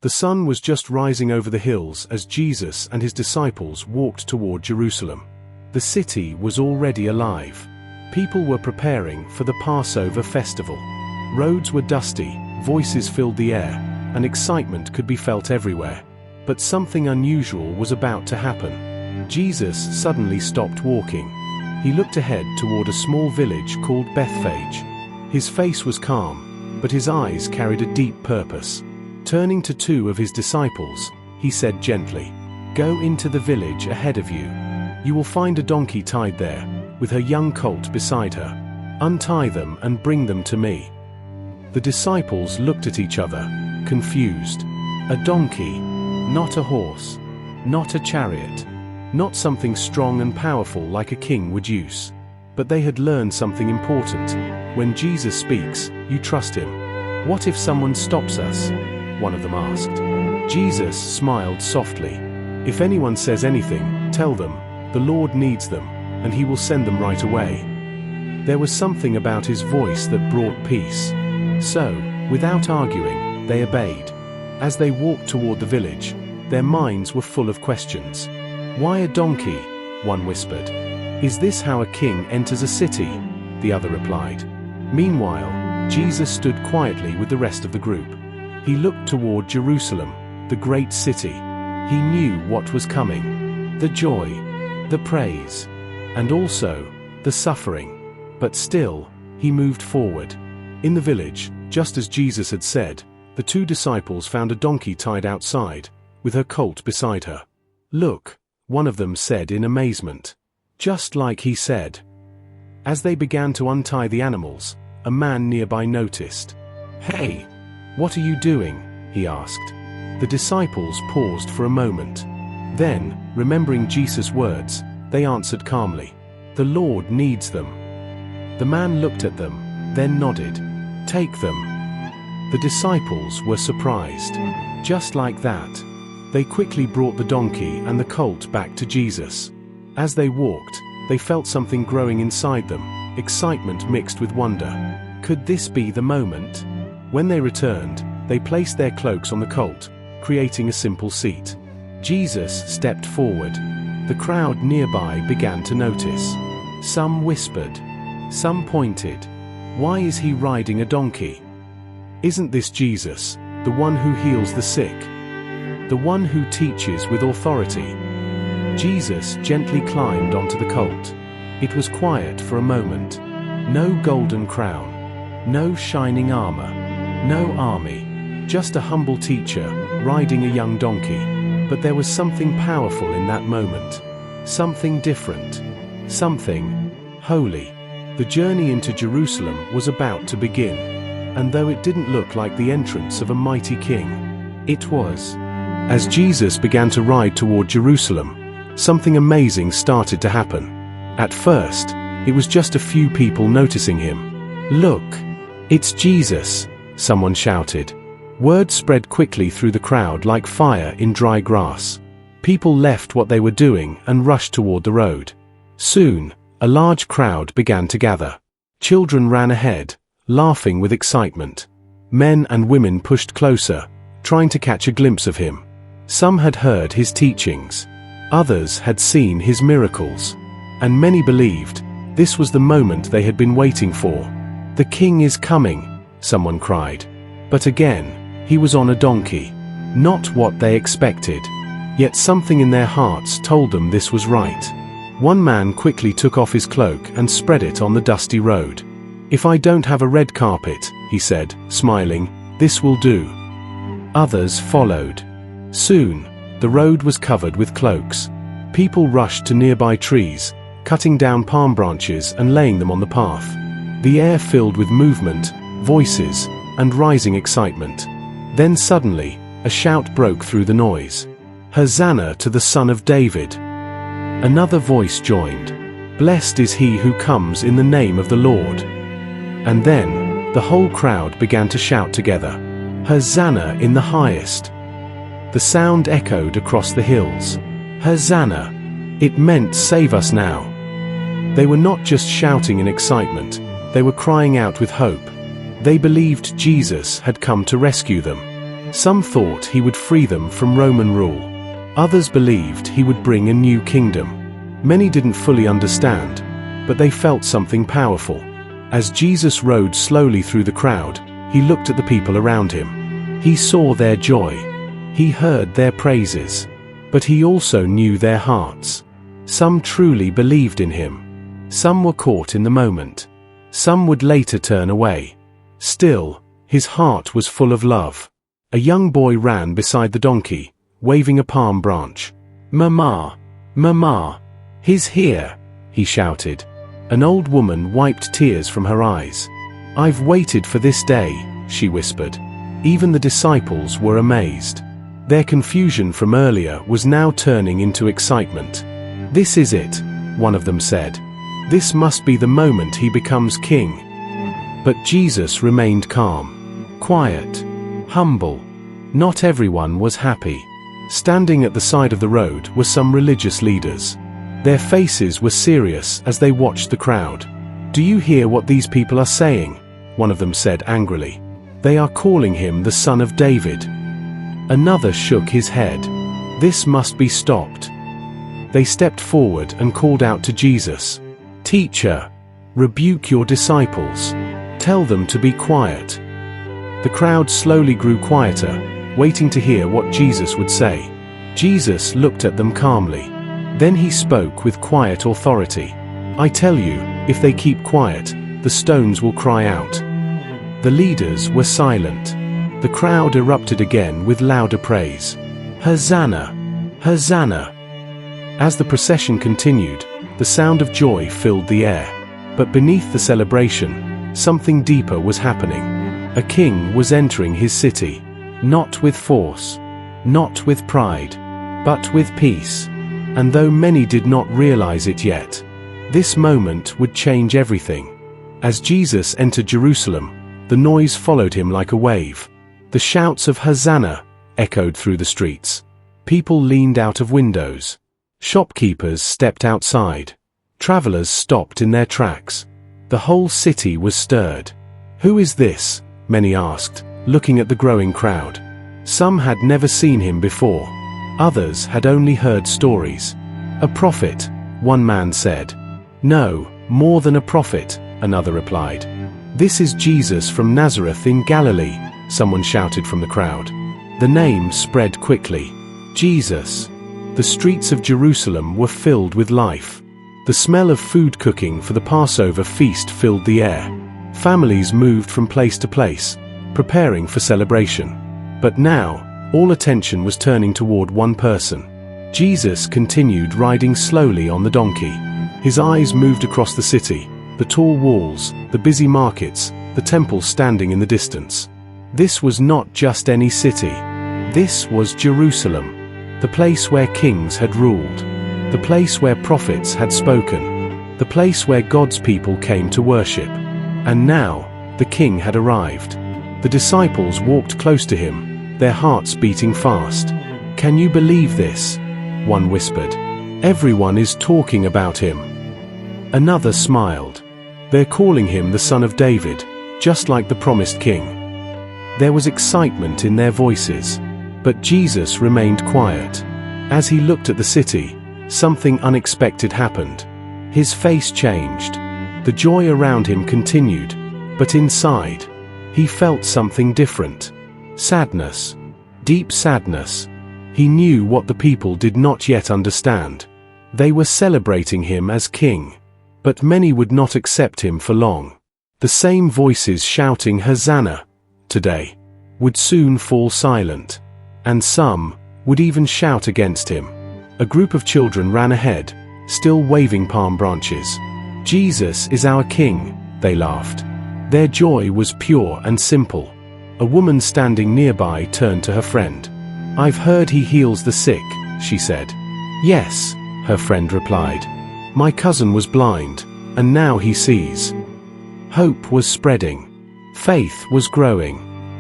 The sun was just rising over the hills as Jesus and his disciples walked toward Jerusalem. The city was already alive. People were preparing for the Passover festival. Roads were dusty, voices filled the air, and excitement could be felt everywhere. But something unusual was about to happen. Jesus suddenly stopped walking. He looked ahead toward a small village called Bethphage. His face was calm, but his eyes carried a deep purpose. Turning to two of his disciples, he said gently, "Go into the village ahead of you. You will find a donkey tied there, with her young colt beside her. Untie them and bring them to me." The disciples looked at each other, confused. A donkey, not a horse, not a chariot, not something strong and powerful like a king would use. But they had learned something important. When Jesus speaks, you trust him. "What if someone stops us?" one of them asked. Jesus smiled softly. "If anyone says anything, tell them, the Lord needs them, and he will send them right away." There was something about his voice that brought peace. So, without arguing, they obeyed. As they walked toward the village, their minds were full of questions. "Why a donkey?" one whispered. "Is this how a king enters a city?" the other replied. Meanwhile, Jesus stood quietly with the rest of the group. He looked toward Jerusalem, the great city. He knew what was coming. The joy, the praise, and also the suffering. But still, he moved forward. In the village, just as Jesus had said, the two disciples found a donkey tied outside, with her colt beside her. "Look," one of them said in amazement. Just like he said. As they began to untie the animals, a man nearby noticed. "Hey, what are you doing?" he asked. The disciples paused for a moment. Then, remembering Jesus' words, they answered calmly, "The Lord needs them." The man looked at them, then nodded. "Take them." The disciples were surprised. Just like that, they quickly brought the donkey and the colt back to Jesus. As they walked, they felt something growing inside them, excitement mixed with wonder. Could this be the moment? When they returned, they placed their cloaks on the colt, creating a simple seat. Jesus stepped forward. The crowd nearby began to notice. Some whispered. Some pointed. "Why is he riding a donkey? Isn't this Jesus, the one who heals the sick? The one who teaches with authority?" Jesus gently climbed onto the colt. It was quiet for a moment. No golden crown, no shining armor, no army, just a humble teacher riding a young donkey. But there was something powerful in that moment. Something different. Something holy. The journey into Jerusalem was about to begin. And though it didn't look like the entrance of a mighty king, it was. As Jesus began to ride toward Jerusalem, something amazing started to happen. At first, it was just a few people noticing him. "Look, it's Jesus," someone shouted. Word spread quickly through the crowd like fire in dry grass. People left what they were doing and rushed toward the road. Soon, a large crowd began to gather. Children ran ahead, laughing with excitement. Men and women pushed closer, trying to catch a glimpse of him. Some had heard his teachings. Others had seen his miracles. And many believed this was the moment they had been waiting for. "The king is coming," someone cried. But again, he was on a donkey. Not what they expected. Yet something in their hearts told them this was right. One man quickly took off his cloak and spread it on the dusty road. "If I don't have a red carpet," he said, smiling, "this will do." Others followed. Soon, the road was covered with cloaks. People rushed to nearby trees, cutting down palm branches and laying them on the path. The air filled with movement, voices, and rising excitement. Then suddenly, a shout broke through the noise. "Hosanna to the Son of David!" Another voice joined. "Blessed is he who comes in the name of the Lord." And then, the whole crowd began to shout together, "Hosanna in the highest!" The sound echoed across the hills. Hosanna! It meant save us now. They were not just shouting in excitement, they were crying out with hope. They believed Jesus had come to rescue them. Some thought he would free them from Roman rule. Others believed he would bring a new kingdom. Many didn't fully understand, but they felt something powerful. As Jesus rode slowly through the crowd, he looked at the people around him. He saw their joy. He heard their praises. But he also knew their hearts. Some truly believed in him. Some were caught in the moment. Some would later turn away. Still, his heart was full of love. A young boy ran beside the donkey, waving a palm branch. "Mama! Mama! He's here!" he shouted. An old woman wiped tears from her eyes. "I've waited for this day," she whispered. Even the disciples were amazed. Their confusion from earlier was now turning into excitement. "This is it," one of them said. "This must be the moment he becomes king." But Jesus remained calm, quiet, humble. Not everyone was happy. Standing at the side of the road were some religious leaders. Their faces were serious as they watched the crowd. "Do you hear what these people are saying?" one of them said angrily. "They are calling him the Son of David." Another shook his head. "This must be stopped." They stepped forward and called out to Jesus. "Teacher, rebuke your disciples. Tell them to be quiet." The crowd slowly grew quieter, waiting to hear what Jesus would say. Jesus looked at them calmly. Then he spoke with quiet authority. "I tell you, if they keep quiet, the stones will cry out." The leaders were silent. The crowd erupted again with louder praise. "Hosanna! Hosanna!" As the procession continued, the sound of joy filled the air. But beneath the celebration, something deeper was happening. A king was entering his city, not with force, not with pride, but with peace. And though many did not realize it yet, this moment would change everything. As Jesus entered Jerusalem, the noise followed him like a wave. The shouts of Hosanna echoed through the streets. People leaned out of windows. Shopkeepers stepped outside. Travelers stopped in their tracks. The whole city was stirred. "Who is this?" many asked, looking at the growing crowd. Some had never seen him before. Others had only heard stories. "A prophet," one man said. "No, more than a prophet," another replied. "This is Jesus from Nazareth in Galilee," someone shouted from the crowd. The name spread quickly. Jesus. The streets of Jerusalem were filled with life. The smell of food cooking for the Passover feast filled the air. Families moved from place to place, preparing for celebration. But now, all attention was turning toward one person. Jesus continued riding slowly on the donkey. His eyes moved across the city, the tall walls, the busy markets, the temple standing in the distance. This was not just any city. This was Jerusalem, the place where kings had ruled, the place where prophets had spoken, the place where God's people came to worship. And now, the king had arrived. The disciples walked close to him, their hearts beating fast. "Can you believe this?" one whispered. "Everyone is talking about him." Another smiled. "They're calling him the Son of David, just like the promised king." There was excitement in their voices. But Jesus remained quiet. As he looked at the city, something unexpected happened. His face changed. The joy around him continued, but inside, he felt something different. Sadness. Deep sadness. He knew what the people did not yet understand. They were celebrating him as king. But many would not accept him for long. The same voices shouting Hosanna today would soon fall silent. And some would even shout against him. A group of children ran ahead, still waving palm branches. "Jesus is our king," they laughed. Their joy was pure and simple. A woman standing nearby turned to her friend. "I've heard he heals the sick," she said. "Yes," her friend replied. "My cousin was blind, and now he sees." Hope was spreading. Faith was growing.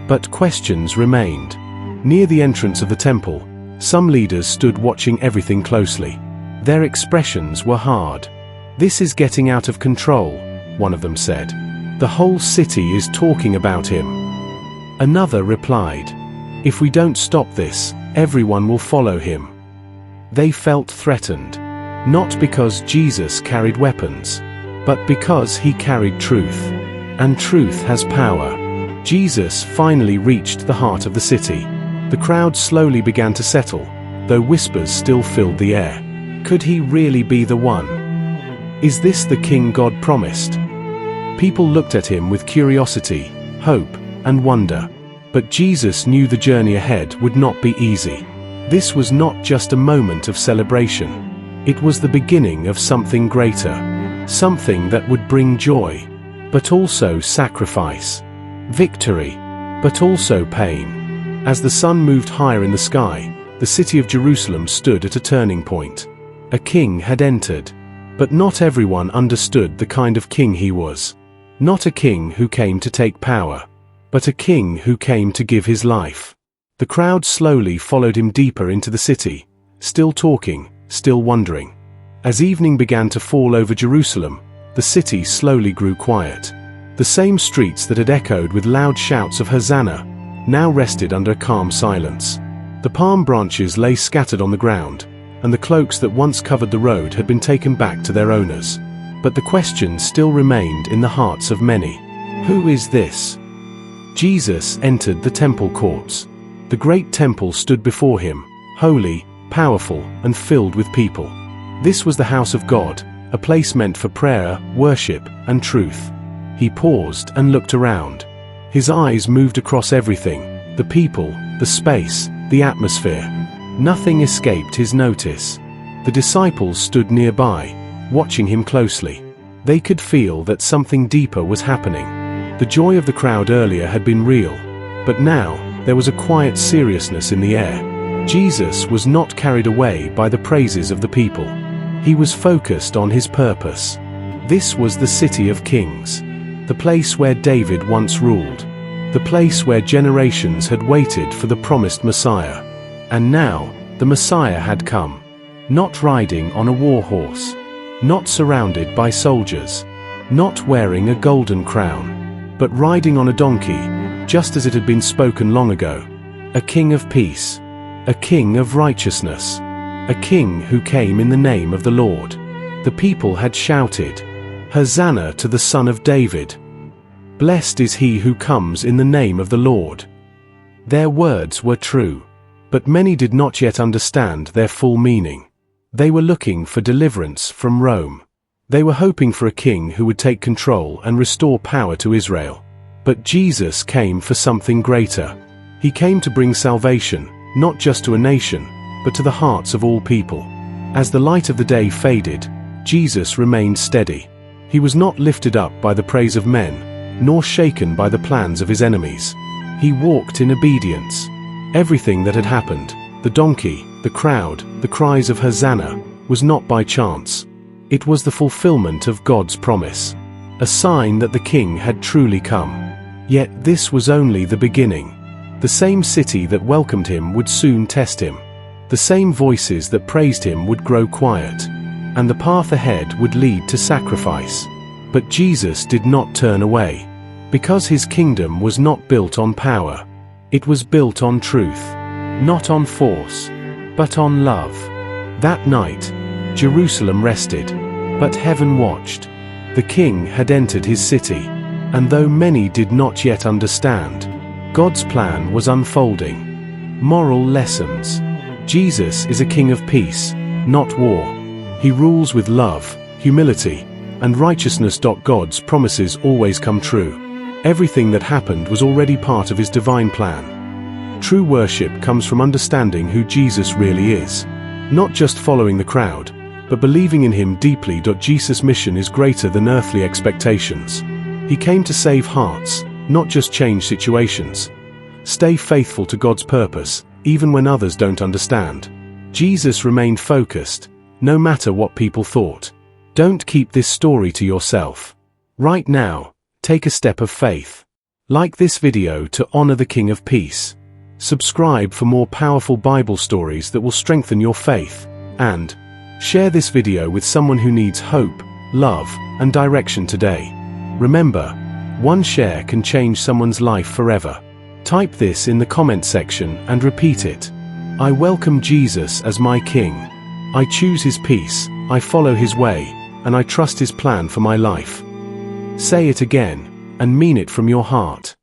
But questions remained. Near the entrance of the temple, some leaders stood watching everything closely. Their expressions were hard. "This is getting out of control," one of them said. "The whole city is talking about him." Another replied, If we don't stop this, everyone will follow him. They felt threatened, not because Jesus carried weapons, but because he carried truth. And truth has power. Jesus finally reached the heart of the city. The crowd slowly began to settle, though whispers still filled the air. Could he really be the one? Is this the king God promised? People looked at him with curiosity, hope, and wonder. But Jesus knew the journey ahead would not be easy. This was not just a moment of celebration. It was the beginning of something greater. Something that would bring joy, but also sacrifice. Victory, but also pain. As the sun moved higher in the sky, the city of Jerusalem stood at a turning point. A king had entered, but not everyone understood the kind of king he was. Not a king who came to take power, but a king who came to give his life. The crowd slowly followed him deeper into the city, still talking, still wondering. As evening began to fall over Jerusalem, the city slowly grew quiet. The same streets that had echoed with loud shouts of Hosanna now rested under a calm silence. The palm branches lay scattered on the ground, and the cloaks that once covered the road had been taken back to their owners. But the question still remained in the hearts of many. Who is this? Jesus entered the temple courts. The great temple stood before him, holy, powerful, and filled with people. This was the house of God, a place meant for prayer, worship, and truth. He paused and looked around. His eyes moved across everything, the people, the space, the atmosphere. Nothing escaped his notice. The disciples stood nearby, watching him closely. They could feel that something deeper was happening. The joy of the crowd earlier had been real, but now there was a quiet seriousness in the air. Jesus was not carried away by the praises of the people. He was focused on his purpose. This was the city of kings, the place where David once ruled, the place where generations had waited for the promised Messiah. And now, the Messiah had come, not riding on a war horse, not surrounded by soldiers, not wearing a golden crown, but riding on a donkey, just as it had been spoken long ago. A king of peace, a king of righteousness, a king who came in the name of the Lord. The people had shouted, "Hosanna to the Son of David! Blessed is he who comes in the name of the Lord." Their words were true, but many did not yet understand their full meaning. They were looking for deliverance from Rome. They were hoping for a king who would take control and restore power to Israel. But Jesus came for something greater. He came to bring salvation, not just to a nation, but to the hearts of all people. As the light of the day faded, Jesus remained steady. He was not lifted up by the praise of men, nor shaken by the plans of his enemies. He walked in obedience. Everything that had happened, the donkey, the crowd, the cries of Hosanna, was not by chance. It was the fulfillment of God's promise, a sign that the king had truly come. Yet this was only the beginning. The same city that welcomed him would soon test him. The same voices that praised him would grow quiet, and the path ahead would lead to sacrifice. But Jesus did not turn away, because his kingdom was not built on power. It was built on truth, not on force, but on love. That night, Jerusalem rested, but heaven watched. The king had entered his city, and though many did not yet understand, God's plan was unfolding. Moral lessons. Jesus is a king of peace, not war. He rules with love, humility, and righteousness. God's promises always come true. Everything that happened was already part of his divine plan. True worship comes from understanding who Jesus really is, not just following the crowd, but believing in him deeply. Jesus' mission is greater than earthly expectations. He came to save hearts, not just change situations. Stay faithful to God's purpose, even when others don't understand. Jesus remained focused, no matter what people thought. Don't keep this story to yourself. Right now, take a step of faith. Like this video to honor the King of Peace. Subscribe for more powerful Bible stories that will strengthen your faith, and share this video with someone who needs hope, love, and direction today. Remember, one share can change someone's life forever. Type this in the comment section and repeat it. I welcome Jesus as my King. I choose his peace, I follow his way, and I trust his plan for my life. Say it again, and mean it from your heart.